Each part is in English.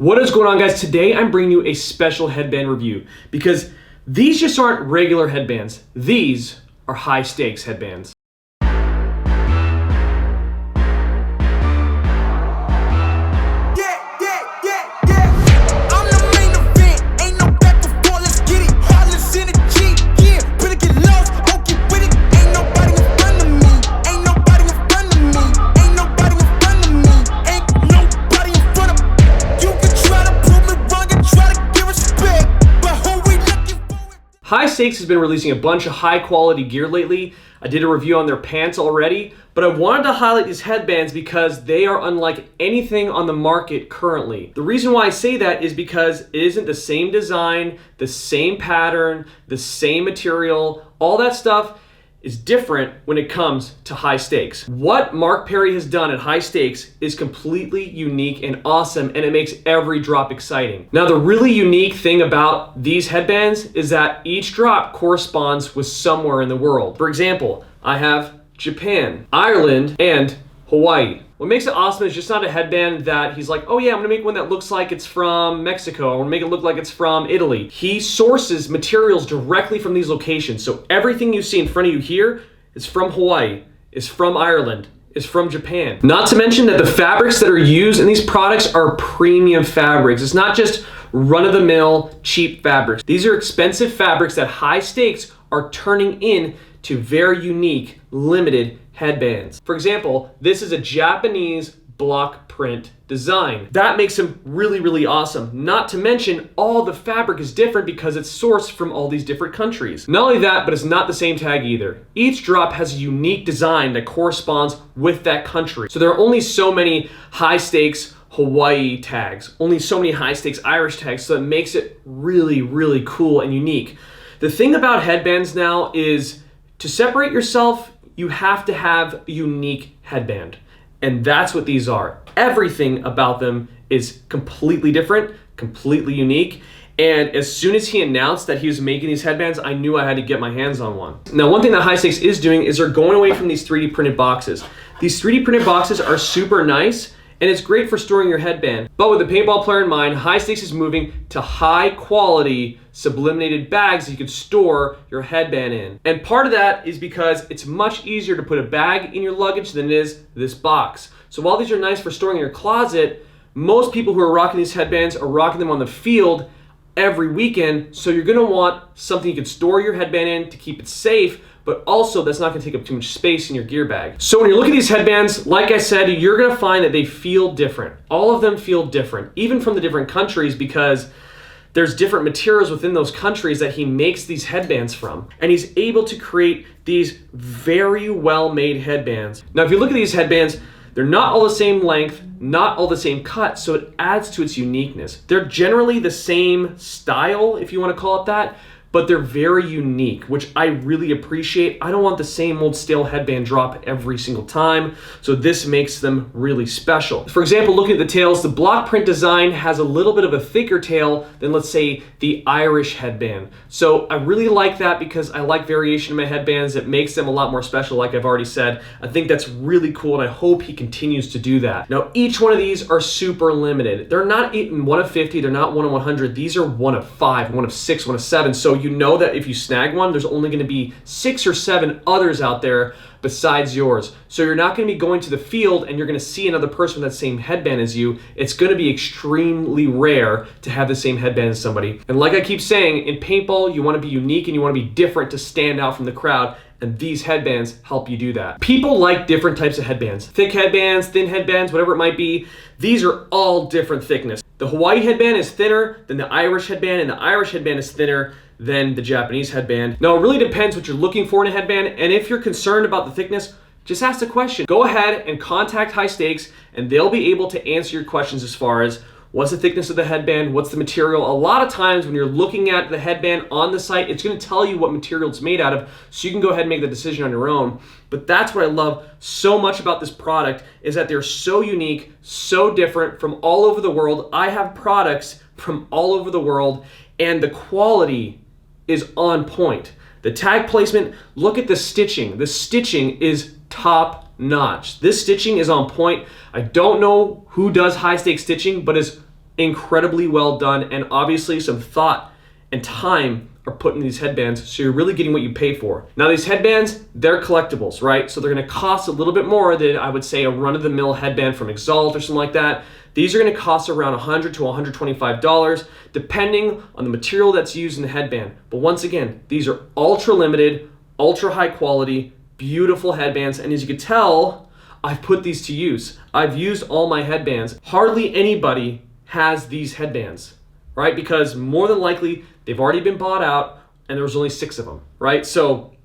What is going on, guys? Today I'm bringing you a special headband review because these just aren't regular headbands. These are high stakes headbands. High Stakes has been releasing a bunch of high quality gear lately. I did a review on their pants already, but I wanted to highlight these headbands because they are unlike anything on the market currently. The reason why I say that is because it isn't the same design, the same pattern, the same material. All that stuff is different when it comes to High Stakes. What Mark Perry has done at High Stakes is completely unique and awesome, and it makes every drop exciting. Now, the really unique thing about these headbands is that each drop corresponds with somewhere in the world. For example, I have Japan, Ireland, and Hawaii. What makes it awesome is just not a headband that he's like, oh yeah, I'm gonna make one that looks like it's from Mexico. I'm gonna make it look like it's from Italy. He sources materials directly from these locations. So everything you see in front of you here is from Hawaii, is from Ireland, is from Japan. Not to mention that the fabrics that are used in these products are premium fabrics. It's not just run-of-the-mill cheap fabrics. These are expensive fabrics that High Stakes are turning into very unique, limited headbands. For example, this is a Japanese block print design. That makes them really, really awesome. Not to mention, all the fabric is different because it's sourced from all these different countries. Not only that, but it's not the same tag either. Each drop has a unique design that corresponds with that country. So there are only so many High Stakes Hawaii tags, only so many High Stakes Irish tags, so it makes it really, really cool and unique. The thing about headbands now is to separate yourself, you have to have a unique headband. And that's what these are. Everything about them is completely different, completely unique. And as soon as he announced that he was making these headbands, I knew I had to get my hands on one. Now, one thing that High Stakes is doing is they're going away from these 3D printed boxes. These 3D printed boxes are super nice, and it's great for storing your headband. But with the paintball player in mind, High Stakes is moving to high quality sublimated bags that you can store your headband in. And part of that is because it's much easier to put a bag in your luggage than it is this box. So while these are nice for storing in your closet, most people who are rocking these headbands are rocking them on the field every weekend. So you're gonna want something you can store your headband in to keep it safe, but also that's not gonna take up too much space in your gear bag. So when you look at these headbands, like I said, you're gonna find that they feel different. All of them feel different, even from the different countries, because there's different materials within those countries that he makes these headbands from. And he's able to create these very well-made headbands. Now, if you look at these headbands, they're not all the same length, not all the same cut, so it adds to its uniqueness. They're generally the same style, if you want to call it that, but they're very unique, which I really appreciate. I don't want the same old stale headband drop every single time, so this makes them really special. For example, looking at the tails, the block print design has a little bit of a thicker tail than, let's say, the Irish headband. So I really like that because I like variation in my headbands. It makes them a lot more special, like I've already said. I think that's really cool, and I hope he continues to do that. Now, each one of these are super limited. They're not 1 of 50, they're not 1 of 100. These are 1 of 5, 1 of 6, 1 of 7. So you know that if you snag one, there's only gonna be 6 or 7 others out there besides yours. So you're not gonna be going to the field and you're gonna see another person with that same headband as you. It's gonna be extremely rare to have the same headband as somebody. And like I keep saying, in paintball, you wanna be unique and you wanna be different to stand out from the crowd. And these headbands help you do that. People like different types of headbands. Thick headbands, thin headbands, whatever it might be. These are all different thickness. The Hawaii headband is thinner than the Irish headband, and the Irish headband is thinner than the Japanese headband. Now, it really depends what you're looking for in a headband, and if you're concerned about the thickness, just ask the question. Go ahead and contact High Stakes, and they'll be able to answer your questions as far as what's the thickness of the headband, what's the material. A lot of times when you're looking at the headband on the site, it's gonna tell you what material it's made out of, so you can go ahead and make the decision on your own. But that's what I love so much about this product, is that they're so unique, so different from all over the world. I have products from all over the world, and the quality is on point. The tag placement, look at the stitching. The stitching is top notch. This stitching is on point. I don't know who does high stakes stitching, but it's incredibly well done, and obviously some thought and time are put in these headbands, so you're really getting what you pay for. Now these headbands, they're collectibles, right? So they're gonna cost a little bit more than I would say a run-of-the-mill headband from Exalt or something like that. These are gonna cost around $100 to $125, depending on the material that's used in the headband. But once again, these are ultra limited, ultra high quality, beautiful headbands, and as you can tell, I've put these to use. I've used all my headbands. Hardly anybody has these headbands, right? Because more than likely, they've already been bought out and there was only 6 of them, right? So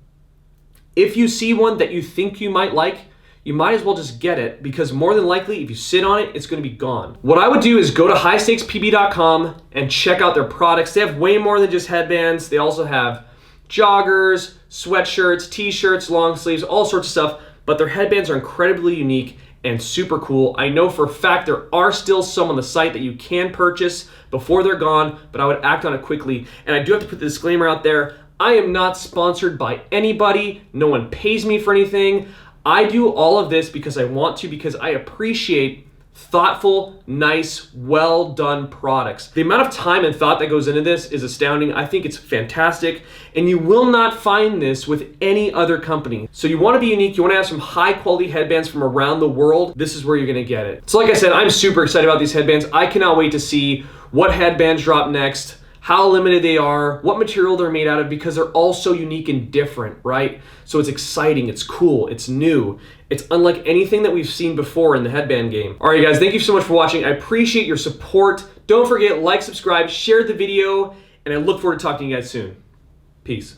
if you see one that you think you might like, you might as well just get it, because more than likely, if you sit on it, it's gonna be gone. What I would do is go to highstakespb.com and check out their products. They have way more than just headbands. They also have joggers, sweatshirts, t-shirts, long sleeves, all sorts of stuff, but their headbands are incredibly unique and super cool. I know for a fact there are still some on the site that you can purchase before they're gone, but I would act on it quickly. And I do have to put the disclaimer out there, I am not sponsored by anybody. No one pays me for anything. I do all of this because I want to, because I appreciate thoughtful, nice, well done products. The amount of time and thought that goes into this is astounding. I think it's fantastic, and you will not find this with any other company. So you wanna be unique, you wanna have some high quality headbands from around the world, this is where you're gonna get it. So like I said, I'm super excited about these headbands. I cannot wait to see what headbands drop next, how limited they are, what material they're made out of, because they're all so unique and different, right? So it's exciting, it's cool, it's new. It's unlike anything that we've seen before in the headband game. All right, guys, thank you so much for watching. I appreciate your support. Don't forget, like, subscribe, share the video, and I look forward to talking to you guys soon. Peace.